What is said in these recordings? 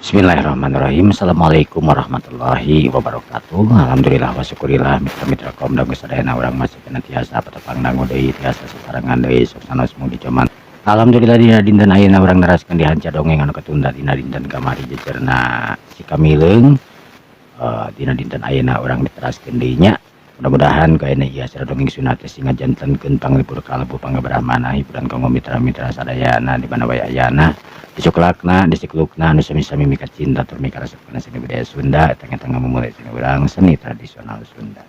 Bismillahirrahmanirrahim. Assalamualaikum warahmatullahi wabarakatuh. Alhamdulillah wa syukurillah mitra-mitra kaum dangu sadayana urang masih tiasa patepang dangu deui tiasa sasarangan deui suksana semua dicoman. Alhamdulillah dina dinten ayeuna urang neraskeun dihanca dongeng anu ketunda dina dinten kamari jejerna si Kamileung. Dina dinten ayeuna urang diteraskeun deui nya. Mudah-mudahan kayaknya iya secara dongeng sunat sing ngajantenkeun panglipur kalebu panggeberahmana hiburan kanggo mitra-mitra sadayana di mana wae ayana. Disuklakna, disiklukna, anu sami-sami mika cinta tur mika resepkeun seni budaya Sunda, tengah-tengah memulai seni urang seni tradisional Sunda.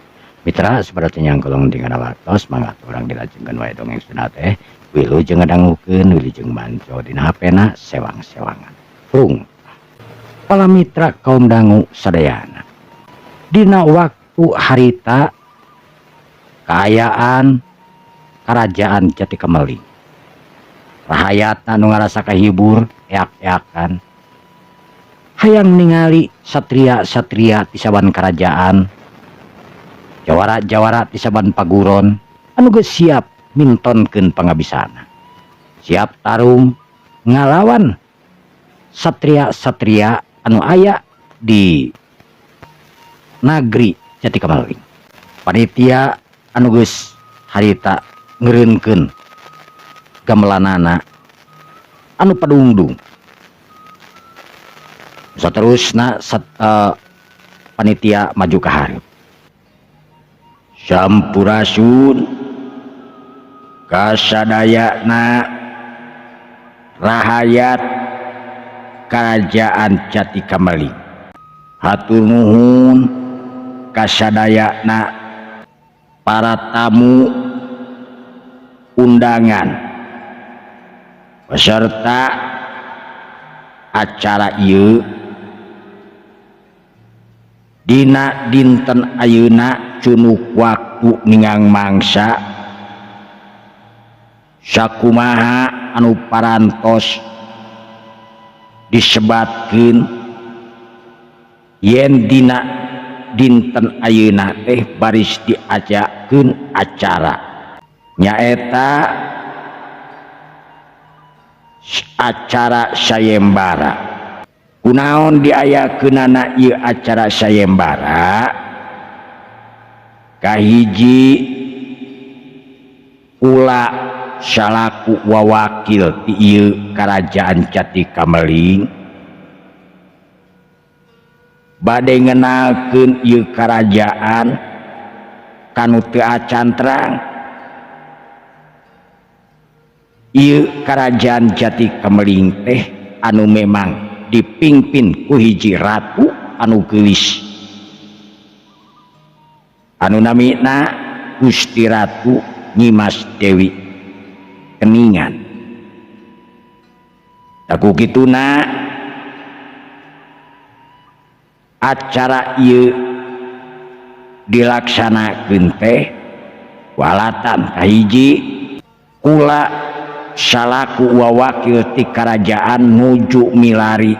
Mitra saperti yang kolong tinggal waktos mangga urang dilajengkeun wae dongeng Sunda teh, wilujeng ngadangukeun, wilujeng manco dina hapena sewang-sewangan. Rung. Para mitra kaum dangu sadayana. Dina waktu harita kaayaan kerajaan Jatikameling. Rahayatna nu ngarasa kahibur eak-eakan hayang ningali satria-satria ti saban kerajaan, jawara-jawara ti saban paguron anu geus siap mintonkeun pangabisana, siap tarung ngalawan satria-satria anu aya di nagri Jatikameling. Panitia anu geus harita ngeureunkeun gamelanana anu padungdung saterusna panitia maju ka hareup sampurasun kasadayana rahayat kerajaan Jatikameling, hatur nuhun kasadayana para tamu undangan peserta acara ieu dina dinten ayeuna cunuk waktu ningang mangsa sakumaha anu parantos disebatkeun yen dina dinten ayeuna teh baris diajakeun acara nyaeta acara sayembara. Kunaon diayakeunana ieu acara sayembara? Kahiji ulah salaku wawakil ti ieu kerajaan Jatikameling bade ngenalkeun ieu kerajaan kanu teu acantrang. Ieu kerajaan Jatikameling teh anu memang dipimpin ku hiji ratu anu geulis anu namina Gusti Ratu Nyimas Dewi Keningan. Taku kituna acara ieu dilaksanakeun teh walatan kahiji kula salaku wawakil ti kerajaan nuju milari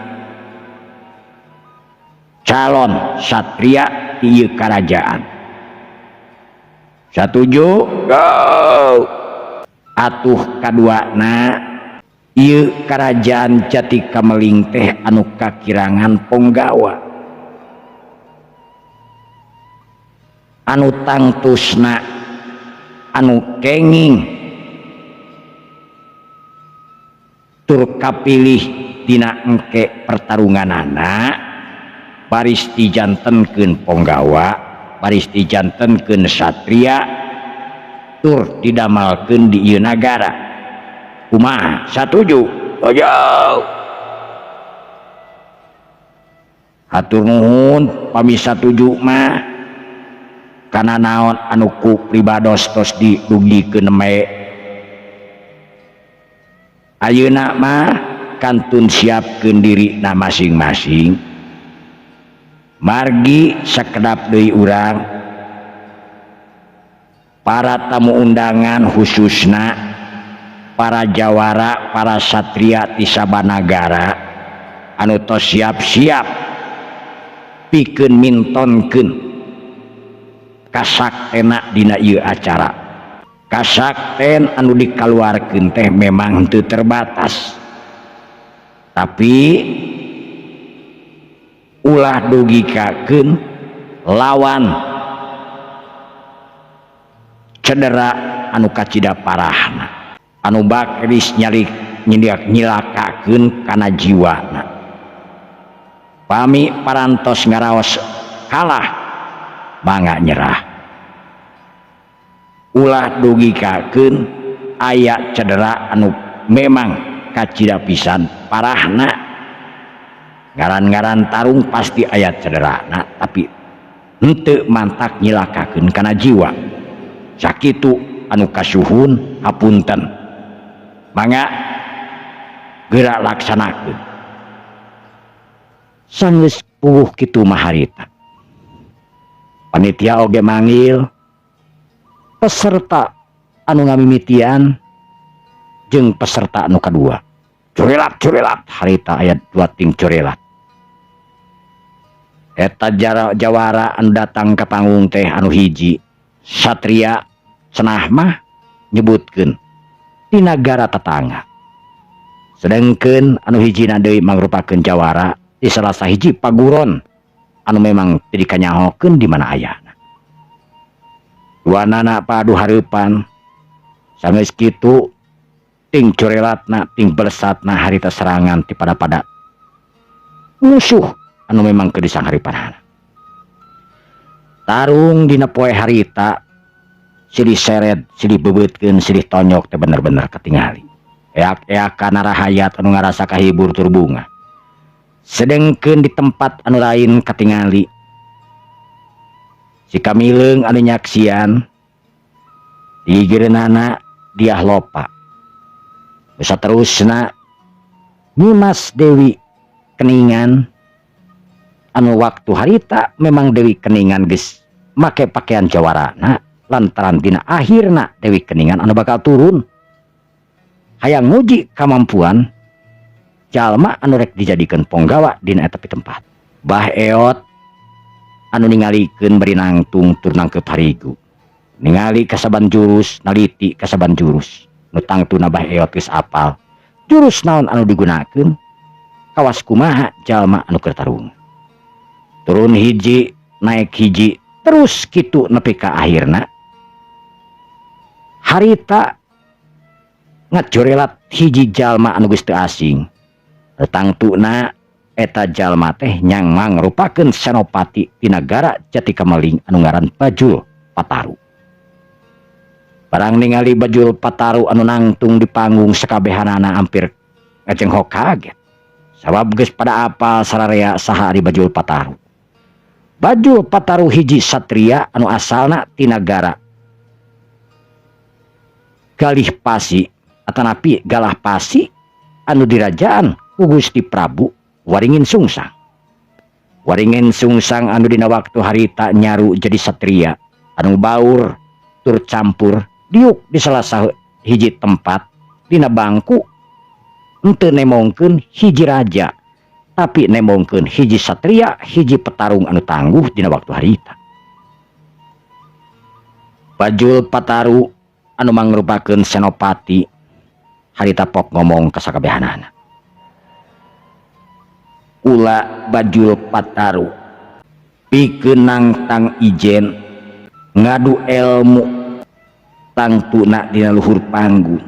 calon satria ti ieu kerajaan. Satuju go atuh kaduana ieu kerajaan Jatikameling teh anu kakirangan ponggawa anu tangtusna anu kenging tur kapilih dina engke pertarunganana baris dijantenkeun ponggawa, baris dijantenkeun satria tur didamalkeun di ieu nagara. Kumaha? Satuju? Ojo. Hatur nuhun pami satuju mah kana naon anu ku pribados tos dirugikeun me. Ayeuna mah kantun siapkeun dirina masing-masing margi sakedap deui urang para tamu undangan khususna para jawara para satria ti sabanagara anu tos siap-siap pikeun mintonkeun kasaktena dina ieu acara. Kasakten anu dikaluarkeun teh memang teu terbatas, tapi ulah dugikakeun lawan cedera anu kacida parahna anu bakris nyilakakeun kana jiwana. Pami parantos ngaraos kalah mangga nyerah. Ulah dugikakeun aya cedera anu memang kacida pisan parahna. Ngaran-ngaran tarung pasti aya cederana, tapi henteu mantak nyilakakeun kana jiwa. Sakitu anu kasuhun hapunten. Mangga geura laksanakeun. Sanggeus puguh kitu mah harita. Panitia oge manggil peserta anu ngamimitian jeung peserta anu kadua. Curelat harita ayat 2 ting curelat. Eta jawara anu datang ke panggung teh anu hiji satria cenah mah nyebutkeun di nagara tetangga. Sedengkeun anu hijina deui mangrupakeun jawara di salah sahiji paguron anu memang teu dikanyahokeun di mana ayana. Duanana padu hareupan sanes kitu ting curelatna ting belesatna harita serangan ti pada musuh anu memang kedisang haripanana. Tarung dina poe harita silih seret silih bebeutkeun silih tonyok teh bener-bener ketingali. Eak-eakan rahayat anu ngarasa kahibur tur bunga. Sedengkeun di tempat anu lain ketingali si kamileung anu nyaksian di gireunana diah lopa. Saterusna Nimas Dewi Keningan anu waktu harita memang Dewi Keningan geus make pakaian jawarana lantaran dina akhirna Dewi Keningan anu bakal turun hayang nguji kamampuan jalma anu rek dijadikeun ponggawa dina eta tempat. Bah eot anu ningalikeun bari nangtung tur nangkep harigu ningali kasaban jurus naliti kasaban jurus nu tangtuna bah eot geus apal jurus naon anu digunakeun kawas kumaha jalma anu keur tarung. Turun hiji naik hiji terus kitu nepi ka akhirna harita ngajorelat hiji jalma anu geus teu asing. Tangtuna eta jalma teh nyang mangrupakeun senopati ti nagara Jatikameling anu ngaran Bajul Pataru. Barang ningali Bajul Pataru anu nangtung di panggung sakabehanana hampir ngajenghok kaget. Sabab geus pada apal sararea saha ari Bajul Pataru. Bajul Pataru hiji satria anu asalna ti nagara Galih Pasi atanapi Galah Pasi anu dirajaan ku Gusti Prabu Waringin Sungsang. Waringin Sungsang anu dina waktu harita nyaru jadi satria anu baur tur campur diuk di salah hiji tempat dina bangku henteu nemongkeun hiji raja tapi nemongkeun hiji satria hiji petarung anu tangguh dina waktu harita. Bajul Pataru anu mangrupakeun senopati harita pok ngomong ka sakabehanana. Ulah Bajul Pataru pikeun nangtang ijen ngadu ilmu tangtuna dina luhur panggung.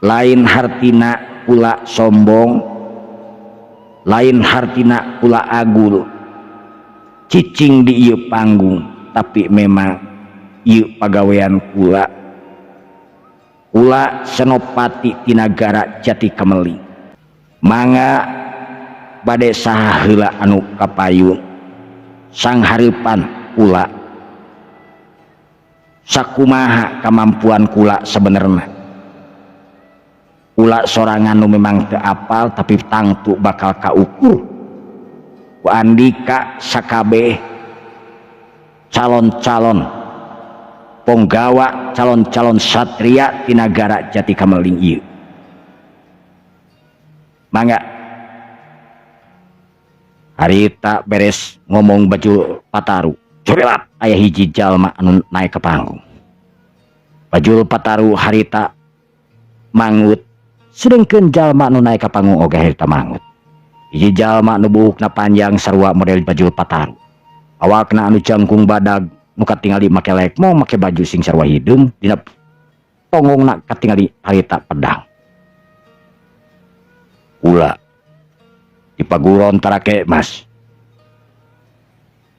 Lain hartina pula sombong, lain hartina pula agul cicing di ieu panggung, tapi memang ieu pagawean kula senopati ti nagara Jatikameling. Mangga bade saha heula anu kapayun sang hareupan kula sakumaha kemampuan kula sebenarnya. Kula sorangan nu memang teu apal tapi tangtu bakal kaukur ku andika sakabeh calon-calon ponggawa calon-calon satria ti nagara Jatikameling ieu. Mangga harita beres ngomong Bajul Pataru curelat aya hiji jalma anu naik ke panggung. Bajul Pataru harita mangut sedengkeun jalma anu naik ke panggung oge harita mangut. Hiji jalma nu buukna panjang sarua model baju pataru. Awakna anu jangkung badag nu katingali make lekmo make baju sing sarua hideung dina tongongna katingali harita pedang. Kula dipaguron tarake Mas.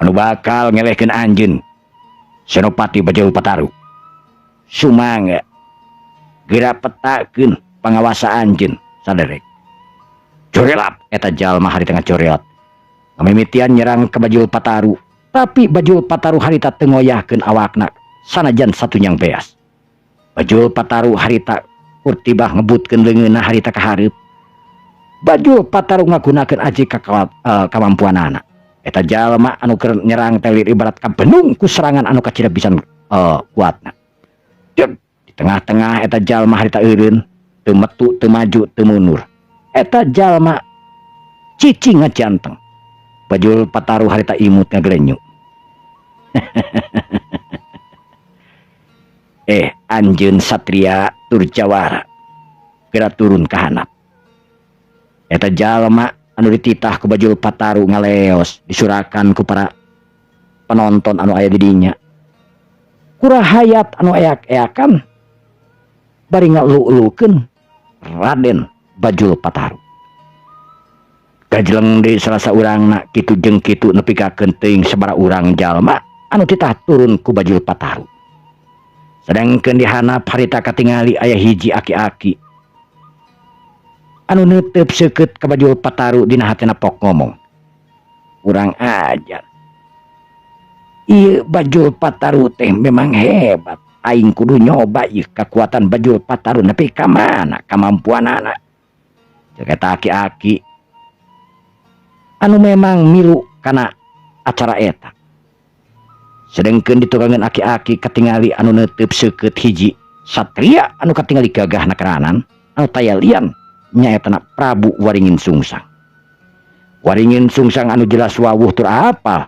Anu bakal ngelehkeun anjeun Senopati Bajul Pataru. Sumangga geura petakeun pangawasa anjeun saderek. Corelat eta jalma harita ngacorelat. Ngamimitian nyerang ke Bajul Pataru, tapi Bajul Pataru harita teu ngoyahkeun awakna sanajan satunyang beas. Bajul Pataru harita urtibah ngebutkeun leungeunna harita ka hareup. Bajul Pataru ngagunakeun aji kamampuanana. Eta jalma anu keur nyerang telir ibarat kabenung ku serangan anu kacida pisan kuatna. Di tengah-tengah eta jalma harita eureun, teu metu, teu maju, teu mundur. Eta jalma cicing ngajanteng. Bajul Pataru harita imut ngaglenyu. Anjeun satria Turjawara geura turun ka handap. Eta jalma anu dititah ku Bajul Pataru ngaleos disurakan ku para penonton anu aya di dinya. Kurahayat anu eak-eakan bari ngalu-ulukeun Raden Bajul Pataru. Gajleng di salasa urangna kitu jeung kitu nepikakeun teuing sabara urang jalma anu titah turun ku Bajul Pataru. Sedangkeun di handap harita katingali aya hiji aki-aki anu neuteup seukeut ka Bajul Pataru dina hatena pok ngomong. Urang ajar. Ieu Bajul Pataru teh memang hebat. Aing kudu nyoba ieu kekuatan Bajul Pataru nepi ka mana kamampuanana. Ceuk eta aki-aki anu memang milu kana acara eta. Sedengkeun ditukangan aki-aki katingali anu neuteup seukeut hiji satria anu katingali gagahna keranan anu taya lian nyaetana Prabu Waringin Sungsang. Waringin Sungsang anu jelas wawuh tur apal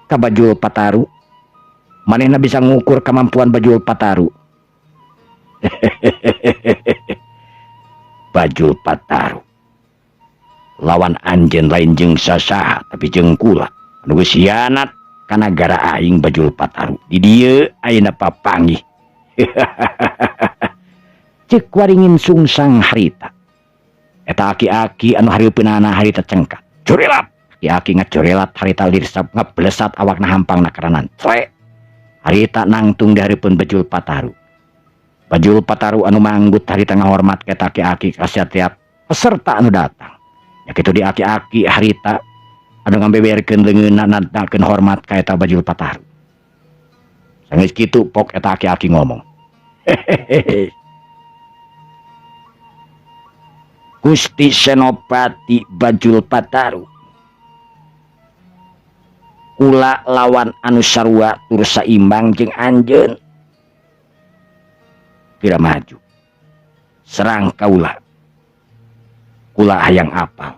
ka Bajul Pataru. Manehna bisa ngukur kemampuan Bajul Pataru. Bajul Pataru lawan anjeun lain jeung sasaha tapi jeung kula anu geus hianat ka nagara aing Bajul Pataru. Di dieu ayeuna papanggih. Ceuk Waringin Sungsang harita. Eta aki-aki anu hareupeunana harita cengkat. Corelat. Aki-aki ngacorelat harita lirsap ngablesat awakna hampangna karanan. Cre. Harita nangtung di hareupeun Bajul Pataru. Bajul Pataru anu manggut harita ngahormat ka aki-aki ka setiap peserta anu datang. Ya kitu di aki-aki harita anu ngambeberkeun leungeunna nandakeun hormat ka eta Bajul Pataru. Sanggeus kitu pok eta aki-aki ngomong. Gusti Senopati Bajul Pataru, kula lawan anu sarua tur saimbang jeung anjeun. Kira maju. Serang kaula. Kula hayang apal.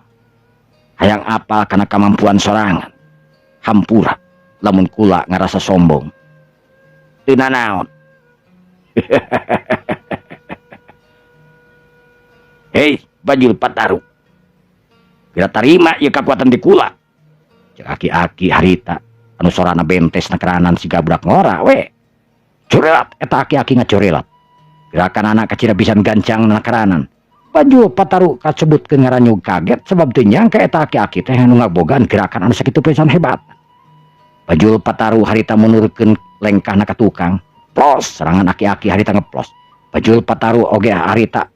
Hayang apal kana kemampuan sorangan. Hampura lamun kula ngarasa sombong. Teu nanaon. Hei Bajul Pataru, kira tarima ieu kakuatan di kula. Cek aki-aki harita anu sorana bentes na keranan si gabrak ngora we. Corelat eta aki-aki ngacorelat. Gerakan anak kacira pisan gancang na keranan. Bajul Pataru kasebutkeun ngaranjug kaget sebab teu nyangka eta aki-aki teh anu ngabogaan gerakan anu sakitu pisan hebat. Bajul Pataru harita munurkeun lengkahna ka tukang. Plos serangan aki-aki harita ngeplos. Bajul Pataru oge harita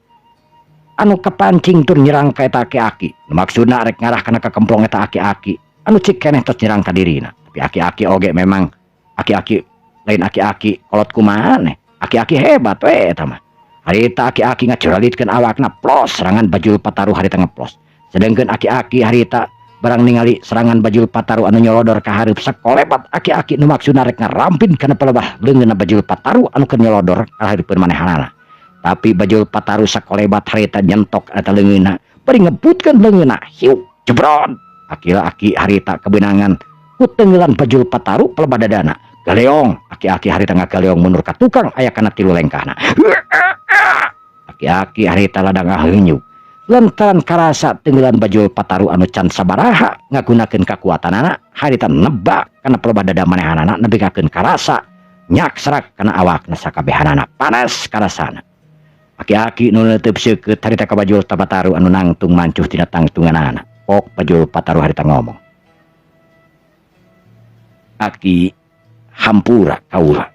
anu kepancing tur nyerang ka eta aki-aki. Maksudna rek ngarah kana ka kemplong eta aki-aki anu cik keneh tos nyerang ka dirina. Tapi aki-aki oge memang aki-aki lain aki-aki kolot kumaha maneh. Aki-aki hebat we eta mah. Harita aki-aki ngacoralitkeun awakna plos serangan Bajul Pataru harita ngeplos. Sedengkeun aki-aki harita barang ningali serangan Bajul Pataru anu nyolodor ka hareup sakolebat aki-aki nu maksudna rek ngarampin kana pelebah leungeunna Bajul Pataru anu keur nyolodor ka hareupeun manehanana. Tapi Bajul Pataru sakolebat harita nyentok eta leungeunna bari ngebutkeun leungeunna hiu jebrod. Aki-aki harita kebenangan ku teunggelan Bajul Pataru pelebah dadana. Galeong aki-aki harita ngagaleong mundur ka tukang aya kana tilu lengkahna. Aki-aki harita ladang ngaheunyu lantaran karasa tenggelan Bajul Pataru anu can sabaraha ngagunakeun kakuatanana harita nebak kana pelobah dada manehanana nebikakeun karasa nyak serak kana awakna sakabehanana panas karasana. Aki-aki nu neuteub seukeut harita ka Bajul Pataru anu nangtung mancuh tina tangtunganana. Pok Bajul Pataru harita ngomong, "Aki hampura kaula.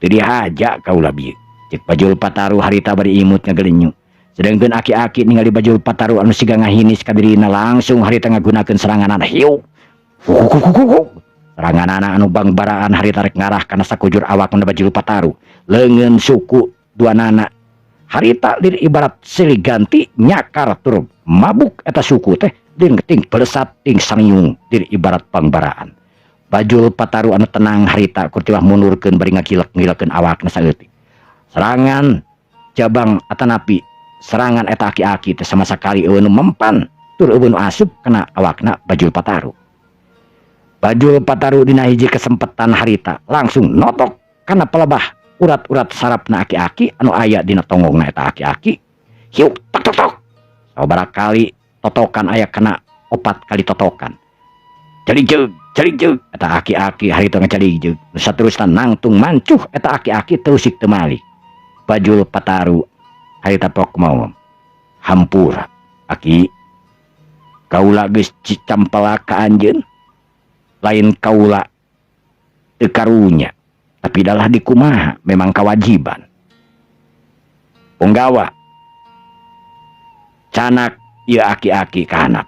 Teu dihaja kaula bieu." Cek Bajul Pataru harita bari imut ngagelenyu. Sedangkeun aki-aki ningali Bajul Pataru anu siga ngahinis ka dirina langsung harita ngagunakeun seranganana hiu. Seranganana anu bangbaraan harita rek ngarah kana sakujur awakna Bajul Pataru. Leungeun suku duanana harita lir ibarat silih ganti nyakar tur mabuk eta suku teh din ting pelesat ting sangyung lir ibarat bangbaraan. Bajul Pataru anu tenang harita kurtiwah mundurkeun bari ngagilek-ngilekeun awakna saeutik. Serangan jabang atanapi serangan eta aki-aki teh sama sakali eueun mempan tur eueun asup kana awakna Bajul Pataru. Bajul Pataru dina hiji kesempatan harita langsung notok kana pelebah urat-urat sarapna aki-aki anu aya dina tonggongna eta aki-aki. Hiuk tok tok tok. Sabaraha kali totokan aya kana 4 kali totokan. Caligjeug caligjeug eta aki-aki harita ngacaligjeg. Nu saterusna nangtung mancuh eta aki-aki teusik teu malih. Bajul Pataru harita pok mau, "Hampura aki, kaula geus cicampela ka anjeun. Lain kaula teu karunya, tapi dalah dikumaha memang kewajiban. Punggawa canak ieu aki-aki kahanap."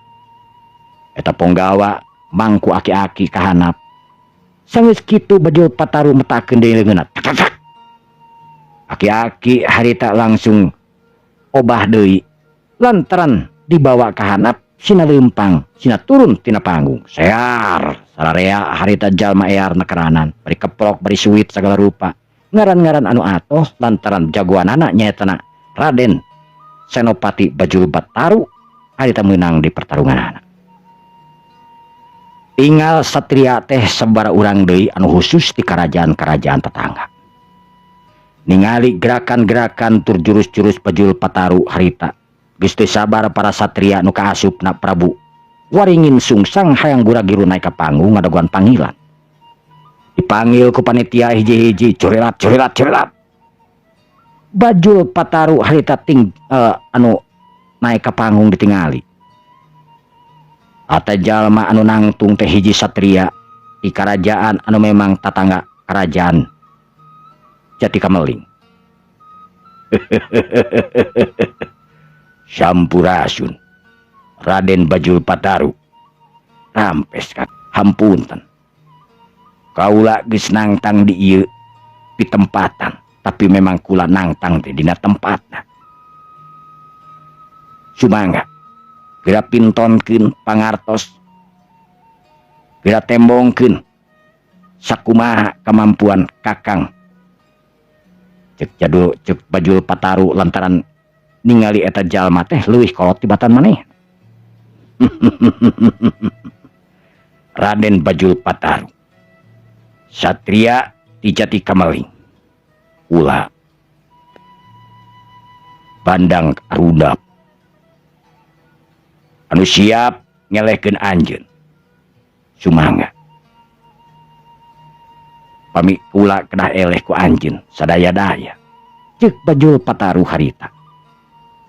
Eta punggawa mangku aki-aki kahanap. Sanggeus kitu Bajul Pataru metakeun deui leungeunna. Aki-aki harita langsung obah deui lantaran dibawa kahanap sina leumpang sina turun tina panggung. Sear sararea harita jalma ear nekeranan bari keprok bari suwit sagala rupa. Ngaran-ngaran anu atoh lantaran jagoanana nyaetana Raden Senopati Bajul Pataru harita meunang di pertarunganana. Tinggal satria teh sabara urang deui anu khusus di kerajaan-kerajaan tetangga. Ningali gerakan-gerakan tur jurus-jurus Bajul Pataru harita geus teu sabar para satria nu kaasupna Prabu waringin sungsang hayang gura-giru naik ka panggung ngadaguan panggilan. Dipanggil ku panitia hiji-hiji, corelat corelat corelat. Bajul Pataru harita anu naik ka panggung ditingali. Ata jalma anu nangtung teh hiji satria di kerajaan anu memang tatangga kerajaan Jati Kameling. Sampurasun Raden Bajul Pataru. Rampes kak hampunten. Kaula geus nangtang di ieu di tempatan, tapi memang kula nangtang teh dina tempatna. Sumangga geura pintonkeun pangartos, geura tembongkeun sakumaha kemampuan Kakang. Cek Bajul Pataru lantaran ningali eta jalma teh leuwih kolot tibatan maneh. Raden Bajul Pataru, satria di Jati Kameling, ulah Bandang Arudap anu siap nyelehkeun anjeun. Sumangga pami kula kedah eleh ku anjeun sadaya-daya. Cek Bajul Pataru harita.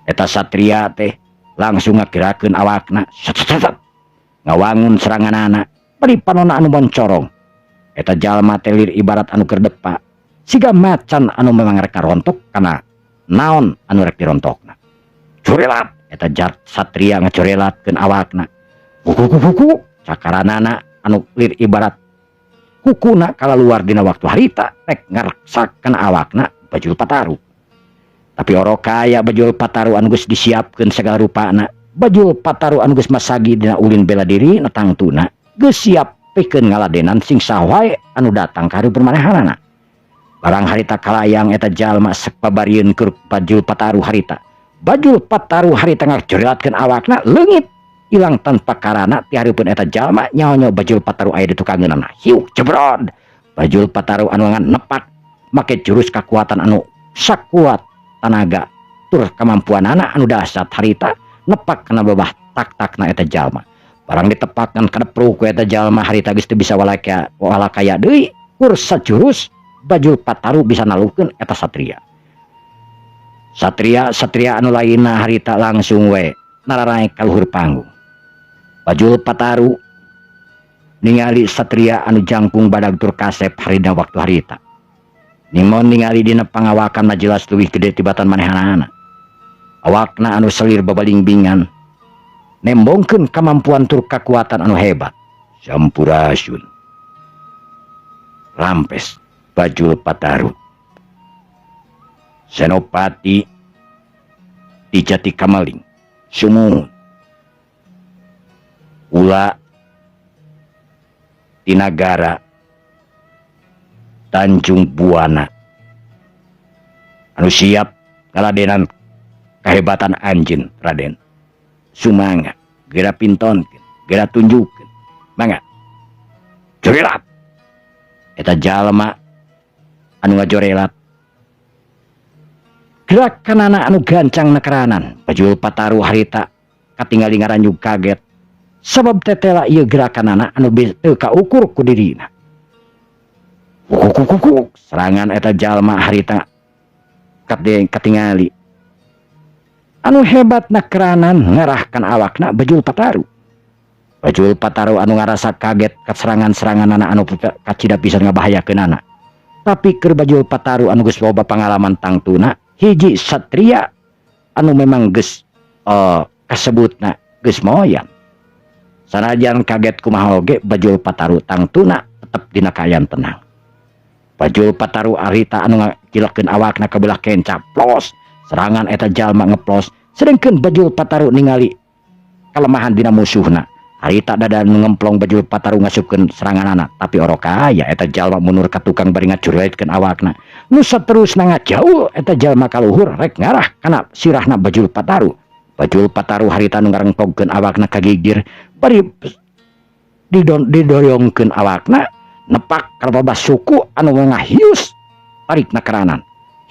Eta satria teh langsung ngagerakeun awakna, ngawangun seranganana bari panonna anu moncorong. Eta jalma teh lir ibarat anu keur depa siga macan anu memang rek rontok kana naon anu rek dirontokna. Corelat eta satria ngacorelatkeun awakna. Kuku cakaranana anu lir ibarat hukuna kala luar dina waktu harita rek ngareksakeun awakna Bajul Pataru. Tapi orokaya Bajul Pataru anu geus disiapkeun sagala rupana. Bajul Pataru anu geus masagi dina ulin bela diri na tangtuna geus siap pikeun ngaladenan sing saha wae anu datang ka hareupeun manehanana. Barang harita kalayang eta jalma sek pabarieun keur Bajul Pataru harita. Bajul Pataru harita ngacorelatkeun awakna leungit ilang tanpa karana ti hareupeun eta jalma nyaho-nyaho Bajul Pataru aya di tukangeunana. Hiu cebrod. Bajul Pataru anu nepak make jurus kekuatan anu sakuat tanaga tur kemampuanana anu dahsyat harita nepak kana babah tak-takna eta jalma. Barang ditepakan kana pruku eta jalma harita geus teu bisa walakaya deui kur sajurus Bajul Pataru bisa nalukeun eta satria. Satria anu lainna harita langsung we nararaek ka luhur panggung. Bajul Pataru ningali satria anu jangkung badag tur kasep harina waktu harita. Nimon ningali dina pangawakan na jelas leuwih gede tibatan manehanana. Awakna anu selir babalingbingan nembongkeun kamampuan tur kakuatan anu hebat. Sampurasun. Rampes Bajul Pataru. Senopati di Jati Kamaling sumuhun. Ula di Nagara Tanjung Buana anu siap ngaladenan kahebatan anjeun Raden. Sumangga geura pintonkeun, geura tunjukkeun. Mangga. Jorelat. Eta jalma anu ngajorelat. Gerakanana anu gancang nekeranan. Bajul Pataru harita katingali ngaranjug kaget. Sabab tetela ieu gerakanana anu teu kaukur ku dirina. Kukuk serangan eta jalma harita katingali. Anu hebat nekeranan ngarahkan awakna Bajul Pataru. Bajul Pataru anu ngarasa kaget ka serangan-seranganana anu kacida pisan ngabahayakeunana. Tapi keur Bajul Pataru anu geus loba pangalaman tangtuna hiji satria anu memang geus kasebutna geus moyan. Sanajan kaget kumaha oge Bajul Pataru tangtuna tetep dina kaayaan tenang. Bajul Pataru arita anu ngakilakeun awakna ka belah kenca plos. Serangan eta jalma ngeplos, sedengkeun Bajul Pataru ningali kelemahan dina musuhna. Harita dada ngemplong Bajul Pataru ngasupkeun seranganana, tapi orok aya eta jalma mundur ka tukang bari ngacureutkeun awakna. Nu saterusna ngajauh eta jalma ka luhur rek ngarah kana sirahna Bajul Pataru. Bajul Pataru harita nu ngarengtogkeun awakna ka gigir, bari didoyongkeun awakna nepak ka babas suku anu ngahius tarikna keranan.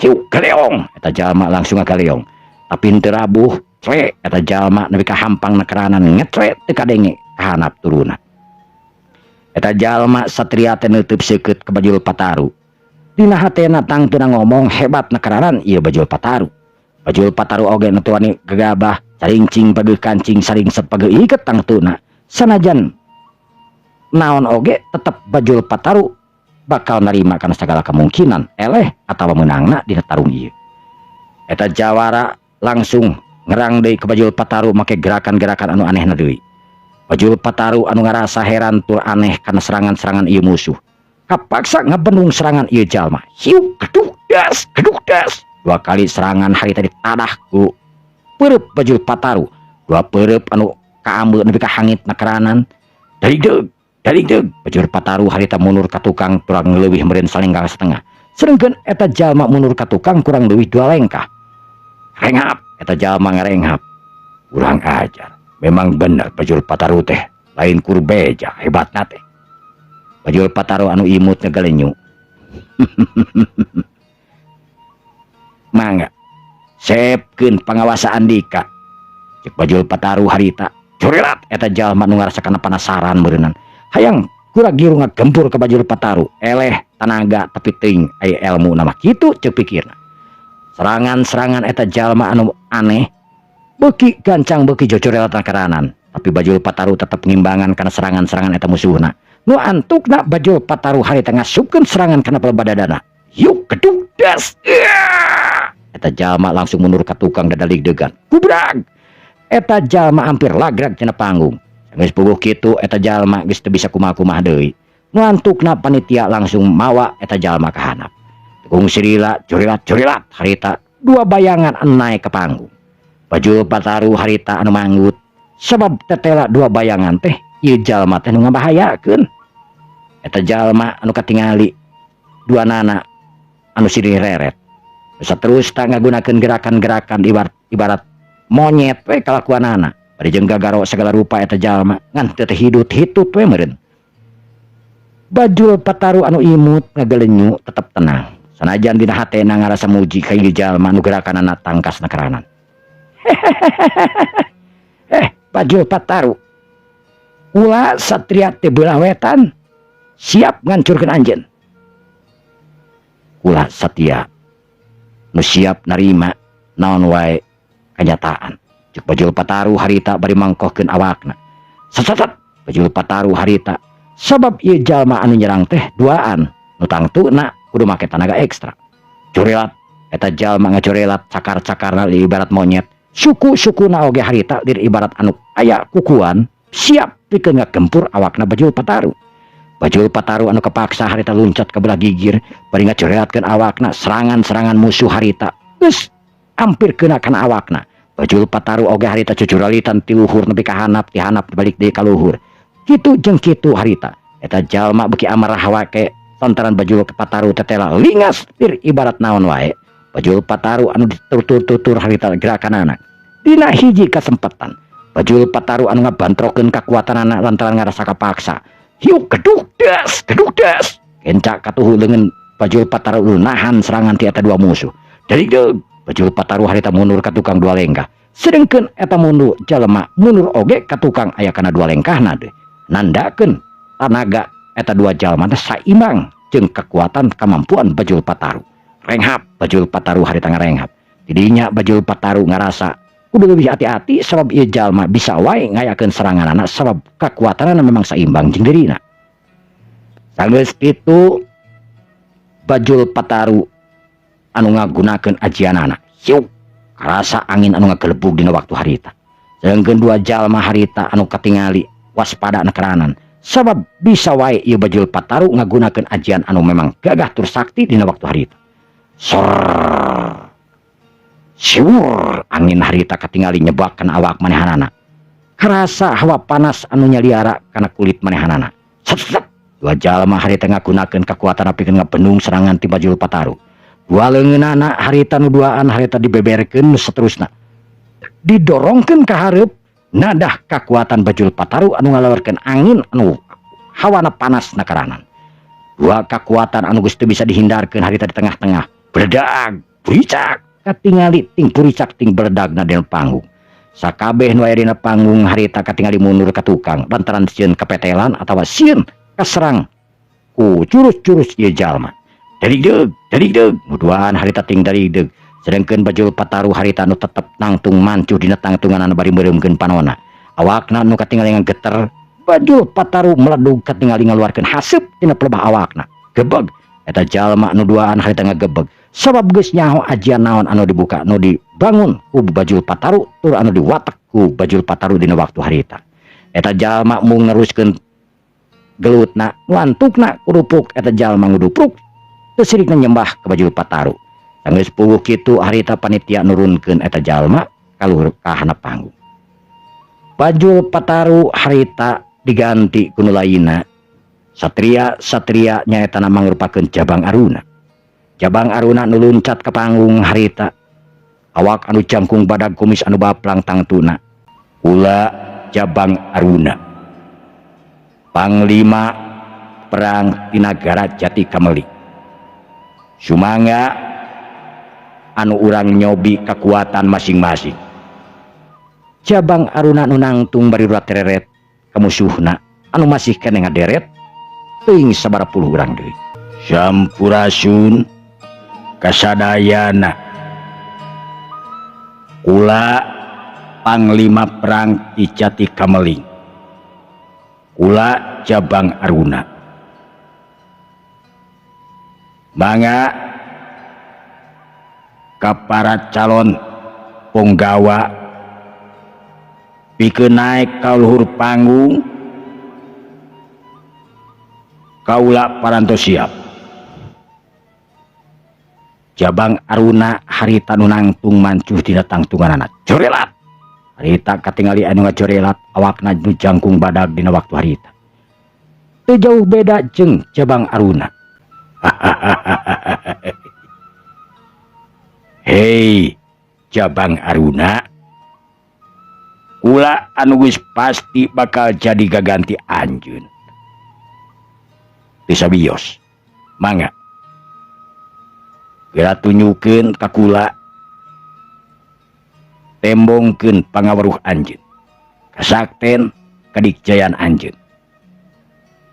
Hiu galeong eta jalma langsung ngagaleong. Tapi teu rabuh tre eta jalma nepi ka hampang nekeranan ngetre teu kadenge kahanap turuna. Eta jalma satria teh neuteub seukeut ka Bajul Pataru. Dina hatena tangtuna ngomong hebat nekeranan ieu Bajul Pataru. Bajul Pataru oge nu teu wani gegabah caringcing pageuh kancing saring sapageuh iket tangtuna. Sanajan naon oge tetep Bajul Pataru bakal narima karena segala kemungkinan eleh atawa menangna dina tarung ieu. Eta jawara langsung ngerang deui ke Bajul Pataru make gerakan-gerakan anu anehna deui. Bajul Pataru anu ngarasa heran tur aneh karena serangan-serangan ieu musuh. Kapaksa ngabendung serangan ieu jalma. Hiu geduk das. Dua kali serangan harita ditadah ku peureub Bajul Pataru. Dua peureub anu kaambeun nepi ka hangitna keranan. Dari deug Bajul Pataru harita mundur ka tukang kurang leuwih meureun salengkah setengah. Sedengkeun eta jalma mundur ka tukang kurang leuwih 2 lengkah. Renghap eta jalma ngarenghap. Kurang ajar. Memang bener Bajul Pataru teh lain kurbeja hebatna teh. Bajul Pataru anu imut ngegalenyu. Mangga. Sepkeun pangawasa andika. Cek Bajul Pataru harita. Jorelat eta jalma nu ngarasakeun panasaran meureunnan. Hayang kurang giru ngagempur ke Bajul Pataru. Eleh tenaga tapi teuing aya ilmu nama kitu ceuk pikirna. Serangan-serangan eta jalma anu aneh beuki gancang beuki jocorelatan karanan. Tapi Bajul Pataru tetep ngimbangan karena serangan-serangan eta musuhna. Nu antukna Bajul Pataru harita ngasupkeun serangan kana pelebadadana. Yuk geduk das. Eta jalma langsung mundur ka tukang dadalig degan. Kubrag. Eta jalma hampir lagrag cenah panggung. Geus puguh kitu eta jalma geus teu bisa kumaha-kumaha deui. Nu antukna panitia langsung mawa eta jalma ka handap. Tukung sirila curilat harita 2 bayangan anu naek ka panggung. Bajul Pataru harita anu manggut sabab tetela 2 bayangan teh ieu jalma teh nu ngabahayakeun. Eta jalma anu katingali 2 nana anu sirih reret. Bisa terus tak ngagunakeun gerakan-gerakan ibarat monyet we kalakuanana. Bari jeung gagaro segala rupa eta jalma ngan teu teh hidut-hitut we meureun. Bajul Pataru anu imut ngagelenyu tetep tenang. Sanajan dina hatena ngarasa muji ka ieu jalma anu gerakanana tangkas nekeranan. Bajul Pataru. Ulah satria teu beulah wetan siap ngancurkeun anjeun. Ulah satria nu siap narima naon wae kenyataan. Cek Bajul Pataru harita bari mangkohkeun awakna. Sat Bajul Pataru harita sabab ieu jalma anu nyerang teh duaan nu tangtuna kudu make tenaga ekstra. Corelat eta jalma ngacorelat cakar-cakarna ibarat monyet. Suku-sukuna oge harita dir ibarat anu aya kukuan siap pikeun ngagempur awakna Bajul Pataru. Bajul Pataru anu kepaksa harita luncat ke belah gigir bari ngacorelatkeun awakna serangan-serangan musuh harita geus hampir kena kana awakna. Bajul Pataru oge harita cucuralitan ti luhur nepi ka hanap, ti hanap dibalik deui ka luhur. Kitu jeung kitu harita eta jalma beuki amarah wake lantaran Bajul Pataru tetela lingas dir ibarat naon wae. Bajul Pataru anu ditutur-tutur harita gerakanana. Dina hiji kasempatan Bajul Pataru anu ngabantrokeun kakuatanana lantaran ngarasa kapaksa. Hiuk geduk das. Kencak katuhu leungeun Bajul Pataru nahan serangan ti eta dua musuh. Dari deug Bajul Pataru harita mundur ka tukang dua lengkah. Sedengkeun eta mundur jalma mundur oge ka tukang aya kana dua lengkahna deui. Nandakeun tanaga eta dua jalma teh saimbang jeung kekuatan kemampuan Bajul Pataru. Renghap Bajul Pataru harita ngarenghap. Tidinya Bajul Pataru ngarasa kudu lebih hati-hati sabab ieu jalma bisa wae ngayakeun seranganana sabab kekuatanana memang saimbang jeung dirina. Sanggeus kitu Bajul Pataru anu ngagunakeun ajianana. Hiuk karasa angin anu ngagelebug dina waktu harita. Sedengkeun dua jalma harita anu katingali waspada nekeranan sabab bisa wae ieu Bajul Pataru ngagunakeun ajian anu memang gagah tur sakti dina waktu harita. Syur angin harita katingali nyebak kana awak manehanana. Karasa hawa panas anu nyaliara kana kulit manehanana. Set dua jalma harita ngagunakeun kekuatan pikeun ngabenung serangan ti Bajul Pataru. Dua leungeunana harita nu duaan harita dibeberkeun saterusna. Didorongkeun ka hareup nadah kekuatan Bajul Pataru anu ngalawarkeun angin anu hawana panas nakaranan. Dua kekuatan anu geus teu bisa dihindarkeun harita di tengah-tengah. Bledag, buricak, katingali ting buricak ting beledagna dina panggung. Sakabeh nu aya dina panggung harita katingali mundur ka tukang lantaran sieun kapetelan atawa sieun kaserang ku jurus-jurus ieu jalma. Daligdeug, muduan harita ting daligdeug. Sedengkeun Bajul Pataru harita anu tetep nangtung mancuh dina tangtungan anu bari meureumkeun panonna. Awakna anu katingali ngageter, Bajul Pataru meledug katingali ngaluarkeun haseup dina pelebah awakna. Gebeg eta jalma anu duaan harita ngagebeg. Sabab geus nyaho ajian naon anu dibuka anu dibangun ku Bajul Pataru tur anu diwatek ku Bajul Pataru dina waktu harita. Eta jalma mung neruskeun gelutna, lantukna kurupuk eta jalma ngudupruk teu sirikna nyembah ka Bajul Pataru. Sanggeus puguh kitu harita panitia nurunkeun eta jalma ka luhur ka handap panggung. Bajul Pataru harita diganti ku nu lainna. Satria nyaeta mangrupakeun Jabang Aruna. Jabang Aruna nu luncat ke panggung harita. Awak anu jangkung badag kumis anu baplang tangtuna. Ulah Jabang Aruna. Panglima perang di nagara Jati Kameli. Sumangga anu urang nyobi kekuatan masing-masing. Jabang Aruna nu nangtung bari urat tereret ka musuhna anu masih keneh ngaderet teuing sabaraha puluh urang deui. Sampurasun kasadayana kula panglima perang di Jati Kameling, kula Jabang Aruna. Mangga ka para calon punggawa pikeun naek ka luhur panggung. Kaula parantos siap. Jabang Aruna harita nu nangtung mancuh dina tangtunganana. Corelat. Harita katingali anu ngacorelat awakna nu jangkung badag dina waktu harita. Teu jauh beda jeung Jabang Aruna. Hei Jabang Aruna, kula anu geus pasti bakal jadi gaganti anjeun. Bisa bios, mangga. Kira tunjukeun ka kula, tembongkeun pangaweruh anjeun. kasakten kadikjayan anjeun.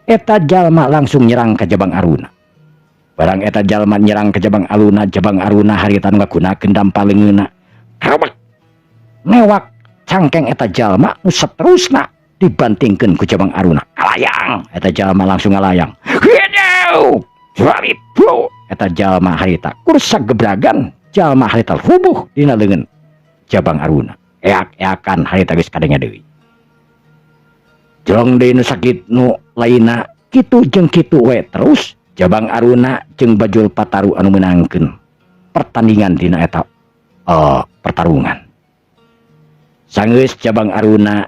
Eta jalma langsung nyerang ka Jabang Aruna. Barang eta jalma nyerang ke Jabang Aruna harita nu ngagunakeun dampaleungeunna. Krabak. Newak cangkeng eta jalma nu saterusna dibantingkeun ku Jabang Aruna. Kalayang eta jalma langsung ngalayang. Hidew! Jaripu eta jalma harita kursa gebragan jalma harita rubuh dina leungeun Jabang Aruna. Eak-eakan harita geus kadenge deui. Jong deui nu sakit nu lainna kitu jeung kitu we terus Jabang Aruna jeung Bajul Pataru anu menangkeun pertandingan dina eta pertarungan. Sanggeus Jabang Aruna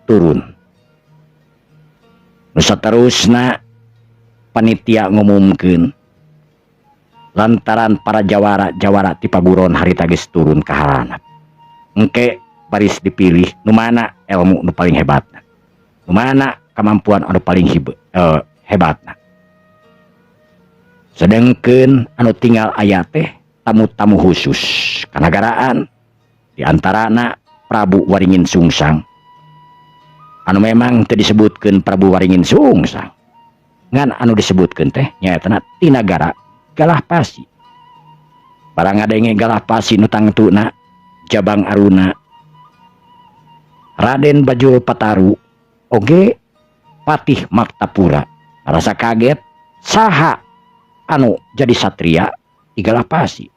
turun. Nu saterusna panitia ngumumkeun lantaran para jawara ti paburon harita geus turun ka haranap. Engke baris dipilih nu mana ilmu nu paling hebatna. Nu mana kemampuan anu paling hebatna. Sedengkeun anu tinggal aya teh tamu-tamu khusus kanagaraan di antarana Prabu Waringin Sungsang. Anu memang teu disebutkeun Prabu Waringin Sungsang. Ngan anu disebutkeun teh nyaetana ti nagara Galahpasi. Barang ngadenge Galahpasi nu tangtuna Jabang Aruna, Raden Bajul Pataru oge Patih Martapura rasa kaget saha anu jadi satria di Galahpasi.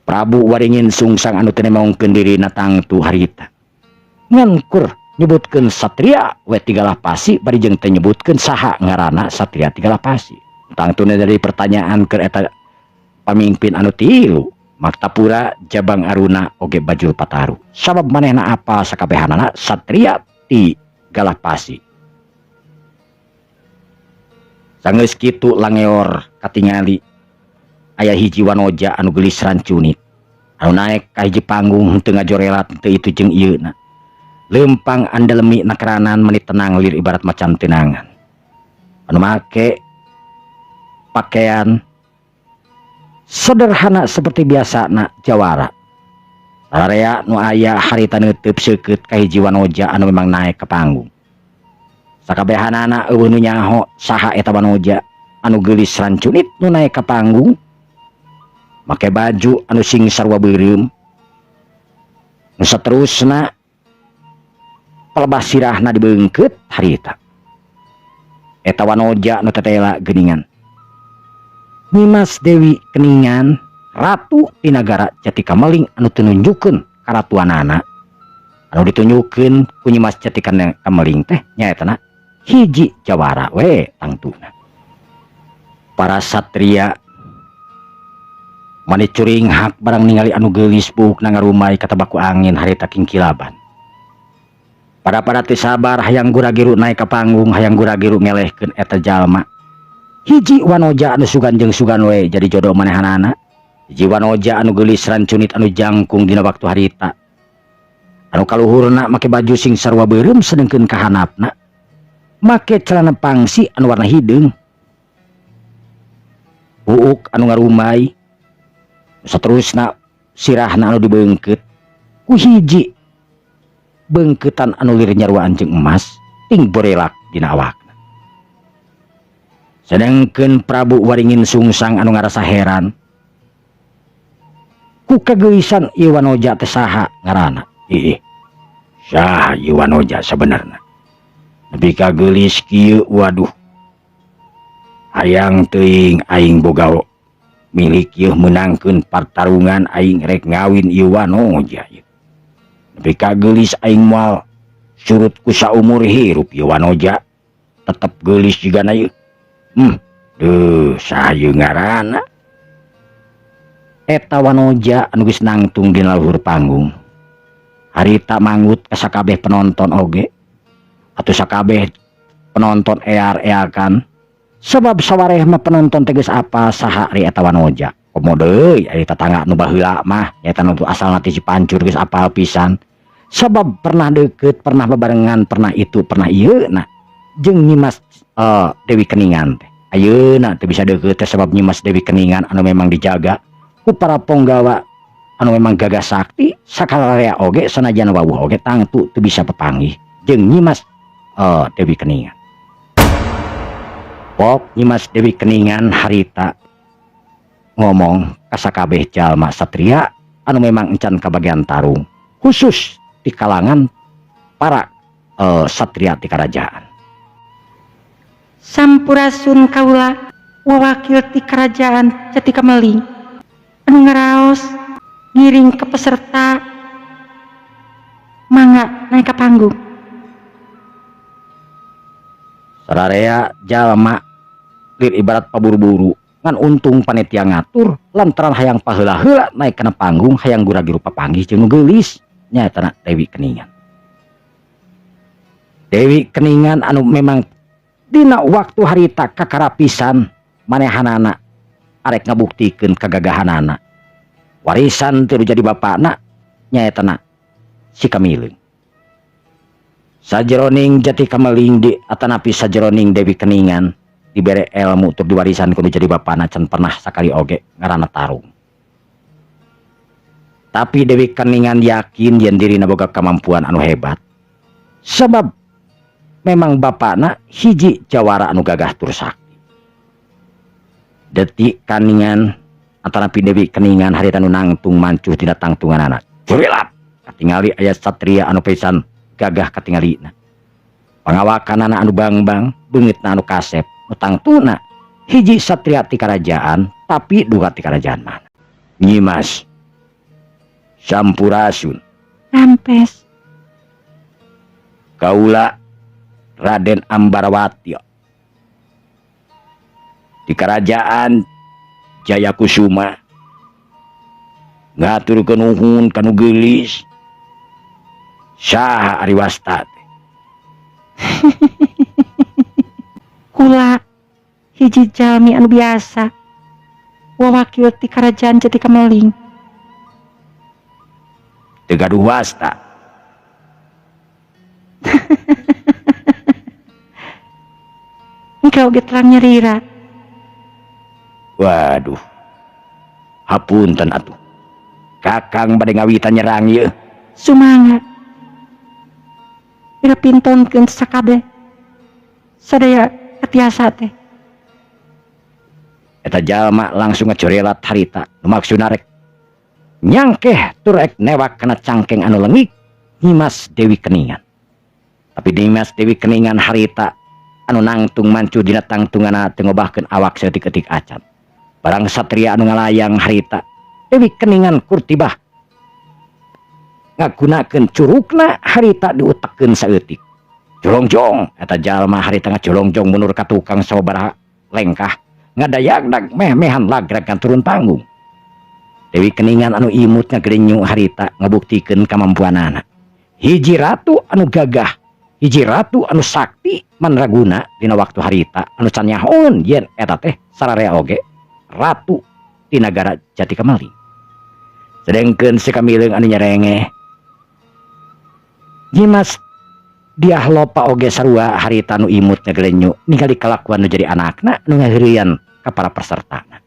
Prabu Waringin Sungsang anu teu nemongkeun dirina tangtu harita ngan kur nyebutkeun satria we ti Galahpasi bari jeung teu nyebutkeun saha ngaranna satria ti Galahpasi. Tangtuna dari pertanyaan keur eta pamimpin anu tilu Martapura, Jabang Aruna oge Bajul Pataru. Sabab manehna apa sakabehanana satria ti Galahpasi. Sanggeus kitu langeor katingali aya hiji wanoja anu geulis rancunit anu naek ka hiji panggung teu ngajorelat teu itu jeung ieuna. Lempang andalemi nakeranan menit tenang lir ibarat macan tenangan. Anu make pakaian sederhana seperti biasa na jawara. Area nu aya harita neuteub seukeut ka hiji wanoja anu memang naek ke panggung. Sakabehanana eueuh nu nyaho saha eta wanoja anu geulis rancunit nu naek ka panggung. Make baju anu sing sarua beureum. Nu saterusna pelebas sirahna dibeungkeut harita. Eta wanoja nu tetela geuningan. Nimas Dewi Keningan, ratu di nagara Jatikameling anu teu nunjukkeun karatuanana. Anu ditunjukkeun ku Nyimas Jatikameling teh nyaetana hiji jawara we tangtuna. Para satria mani curing hak barang ningali anu geulis buukna ngarumai ka tabaku angin harita kingkilaban. Para teu sabar hayang gura-giru naik ka panggung, hayang gura-giru ngelehkeun eta jalma. Hiji wanoja anu sugan jeung sugan we jadi jodoh manehanana. Hiji wanoja anu geulis rancunit anu jangkung dina waktu harita. Anu kaluhurna make baju sing sarua beureum sedengkeun ka hanapna make celana pangsi anu warna hideung. Buuk anu ngarumai. Saterusna sirahna anu dibeungkeut ku hiji beungkeutan anu lir nyaruaan jeung emas ting borelak dina awak. Sedengkeun Prabu Waringin Sungsang anu ngarasa heran ku kageulisan ieu wanoja teh saha ngaranna. Saha ieu wanoja sabenerna? Nepi kageulis kieu waduh. Hayang teuing aing boga milik ieu menangkeun pertarungan aing rek ngawin ieu wanoja ieu. Nepi kageulis aing moal surut ku saumur hirup ieu wanoja tetep geulis jigana ieu. Saha ngaranna? Eta wanoja anu geus nangtung dina luhur panggung. Harita mangut ka sakabeh penonton oge. Atuh sakabeh penonton ear-eakan. Sebab sawareh mah penonton teh geus apa saha ari eta wanoja. Komo deui ari tetangga nu baheula mah nyaeta nu asalna ti Cipancur geus apal pisan. Sebab pernah deukeut, pernah bebarengan, pernah itu, pernah ieu nah. Jeung Nyimas Dewi Keningan teh ayeuna teu bisa deukeut teh sebab Nyimas Dewi Keningan anu memang dijaga ku para ponggawa anu memang gagah sakti sakalarea oge sanajan wawuh oge tangtu teu bisa pepanggih jeung Nyimas Dewi Keningan. Pok Nyimas Dewi Keningan harita ngomong ka sakabeh jalma satria anu memang encan kabagian tarung khusus di kalangan para satria di kerajaan. Sampurasun kaula wawakil ti kerajaan Jatikameling anu ngaraos ngiring ke peserta mangga naik ke panggung. Sararea jalma lir ibarat paburu-buru ngan untung panitia ngatur lantaran hayang paheula-heula naik kana panggung hayang guragi rupa panggih jeung nu geulis nyaeta Dewi Keningan. Dewi Keningan anu memang dina waktu harita kakarapisan manehanana arek ngabuktikeun kagagahanana warisan tiru jadi bapakna nyaeta si Kamileung. Sajeroning Jatikameling di atanapi sajeroning Dewi Keningan dibere ilmu tur diwarisan kudu jadi bapana can pernah sakali oge ngaranna tarung. Tapi Dewi Keningan yakin yen dirina boga kemampuan anu hebat. Sebab memang bapana hiji jawara anu gagah tur sakti. Detik Keningan atanapi Dewi Keningan harita anu nangtung mancuh tina tangtunganana. Jurilat katingali aya satria anu pisan gagah katingalina. Pangawakanana anu bang-bang, beungitna anu kasep. Tangtuna hiji satria ti kerajaan tapi duga ti kerajaan mana? Nyimas Sampurasun Rampes kaula Raden Ambarawati di kerajaan Jayakusuma ngaturkeun nuhun kanu geulis saha ari wasta teh. kula hiji jalmi anu biasa wawakil ti kerajaan Jatikameling. Teu gaduh wasta. Engkau ge terang nyerira. Waduh, hapunten atuh kakang bade ngawitan nyerang ieu. Sumangga ira pintonkeun sakabeh sadaya katiasa teh. Eta jalma langsung ngacorelat harita nu maksudna rek nyangkeh tur rek newak kana cangkeng anu leungit Nyimas Dewi Keningan. Tapi Nyimas Dewi Keningan harita anu nangtung mancu dina tangtunganna teu ngobahkeun awak saeutik-eutik acan. Barang satria anu ngalayang harita Dewi Keningan kurtibah ngagunakeun curugna harita diutekkeun saeutik. Jolongjong eta jalma harita ngajolongjong mundur ka tukang sabaraha lengkah ngadayagdag meh-mehan lagragan turun panggung. Dewi Keningan anu imut ngagrenyu harita ngabuktikeun kamampuanana. Hiji ratu anu gagah, hiji ratu anu sakti manraguna dina waktu harita anu can nyahoeun yen eta teh sararea oge ratu di nagara Jatikameling. Sedengkeun si Kamileung anu nyerengeh Nyimas Diah Lopa oge sarua harita nu imut ngaglenyu ningali kalakuan nu jadi anakna nu ngaheureuyan ka para pesertana.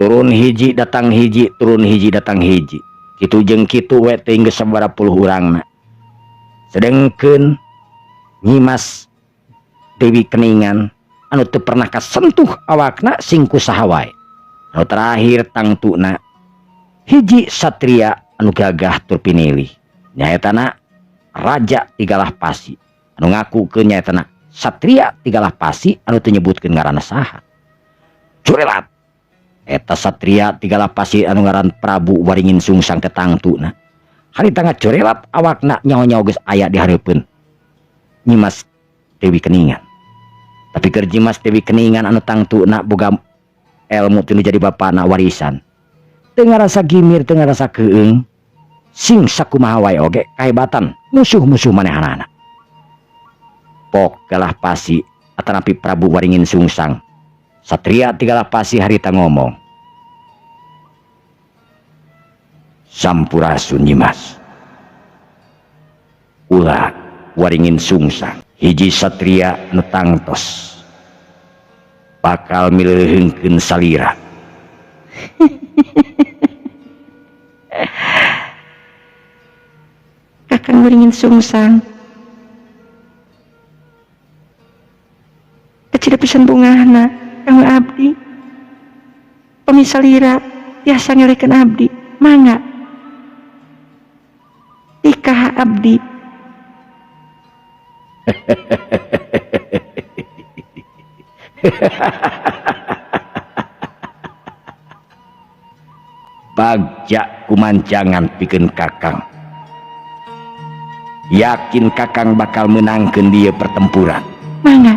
Turun hiji datang hiji, turun hiji datang hiji. Kitu jeung kitu we teh geus sabaraha puluh urangna. Sedengkeun Nyimas Dewi Keningan anu teu pernah kasentuh awakna sing kusaha wae. Anu terakhir tangtuna hiji satria anu gagah tur pinilih. Nyaetana Raja Tigalah Pasi anu ngakukeun nyaetana satria Tigalah Pasi anu teu nyebutkeun ngaranna saha. Curelat eta satria Tigalah Pasi anu ngaran Prabu Waringin Sungsang tetangtuna. Harita ngacorelat awakna nyaho-nyaho geus aya di hareupeun Nyimas Dewi Keningan. Tapi keur Nyimas Dewi Keningan anu tangtuna boga ilmu teu jadi bapana warisan. Teu ngarasa gimir, teu ngarasa keueung. Sing sakumaha wae oge kahebatan musuh-musuh manehanana. Pok Galah Pasi atanapi Prabu Waringin Sungsang. Satria Tigalah Pasi harita ngomong. Sampurasun Nyimas. Ulah Waringin Sungsang hiji satria nu tangtos bakal mileuheungkeun salira. kakang waringin sungsang. Kecil pisan bungahna kang abdi. Pamisalira tiasa ngelekeun abdi. Mangga. Ikah abdi. Bagja kumancangan pikeun kakang. Yakin kakang bakal menangkeun dia pertempuran. Mangga.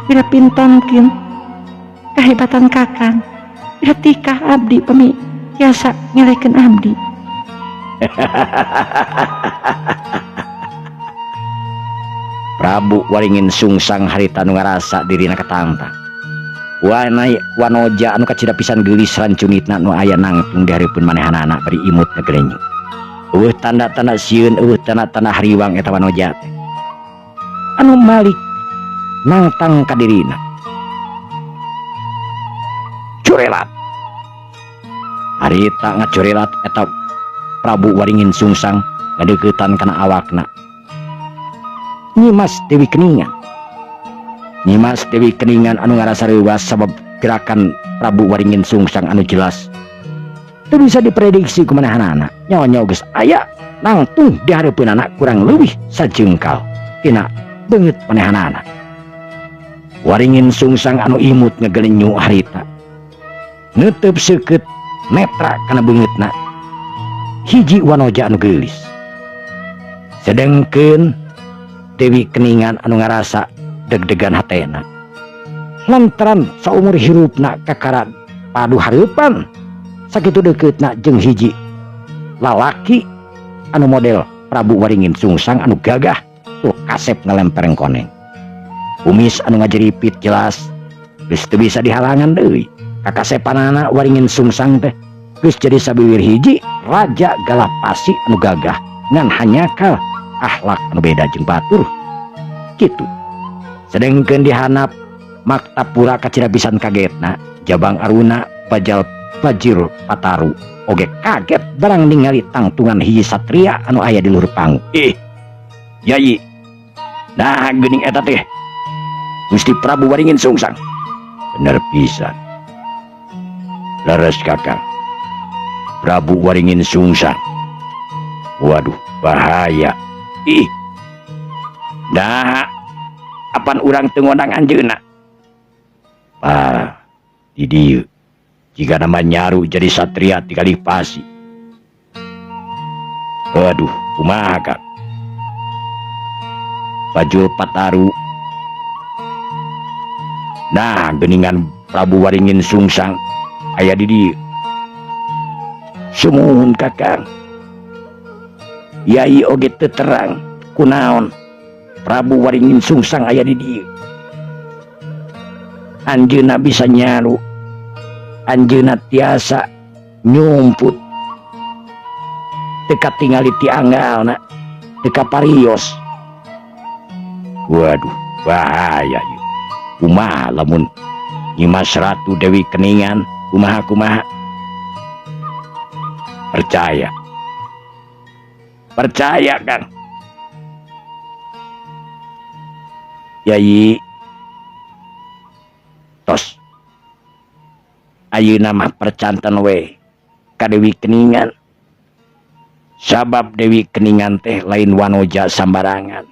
Bila pintonkeun kahebatan kakang. Bila tikah abdi pemi tiasa ngelekeun abdi. Prabu Waringin Sungsang harita nu ngarasa dirina katantang. Wanoja anu kacida pisan geulis rancunitna nu aya nangtung di hareupeun manehanana bari imut negrenyu. Eueuh tanda-tanda sieun, eueuh tanda-tanda hariwang eta Wanoja teh. Anu malik nangtang ka dirina. Curelat. Harita ngacurelat eta Prabu Waringin Sungsang ngadeuketan kana awakna. Nyimas Dewi Keningan. Nyimas Dewi Keningan anu ngarasa reuwas sabab gerakan Prabu Waringin Sungsang anu jelas teu bisa diprediksi kumanehanana. Nyawa geus aya nangtung di hareupeunana kurang leuwih sajengkal tina beungeut manehanana. Waringin Sungsang anu imut ngegelenyu harita neuteub seukeut netra kana beungeutna hiji Wanoja anu geulis. Sedengkeun Dewi Keningan anu ngarasa deg-degan hatena lantaran saumur hirupna kakara padu hareupan sakitu deuketna jeung hiji lalaki anu model Prabu Waringin Sungsang anu gagah tur kasep ngalempereng koneng. Kumis anu ngajeripit jelas geus teu bisa dihalangan deui. Kakasepanana Waringin Sungsang teh geus jadi sabiwir hiji raja Galapasi anu gagah ngan hanyakal akhlak anu beda jeung batur kitu. Sedengkeun dihanap Maktapura kacida pisan kagetna Jabang Aruna Bajal Bajir Pataru oge kaget barang ningali tangtungan hiji satria anu aya di luhur panggung. Yai, nah geuning eta teh Gusti Prabu Waringin Sungsang. Bener pisan. Leres kakang. Prabu Waringin Sungsang. Waduh, bahaya. Nah, apan urang teu ngonang anjeunna? Di dieu jika nama nyaru jadi satria ti Galipasi. Waduh, kumaha Kang? Bajul Pataru. Nah, geuningan Prabu Waringin Sungsang aya di dieu. Sumuhun kakang. Yai oge teu terang kunaon Prabu Waringin Sungsang aya di dieu. Anjeunna bisa nyaru, anjeunna tiasa nyumput, teu katingali ti anggalna, teu kaparios. Waduh, bahaya ieu. Kumaha lamun Nyimas Ratu Dewi Keningan, kumaha? Percaya Kang. Yai tos ayeuna mah percanten we ka Dewi Keningan. Sabab Dewi Keningan teh lain Wanoja sambarangan.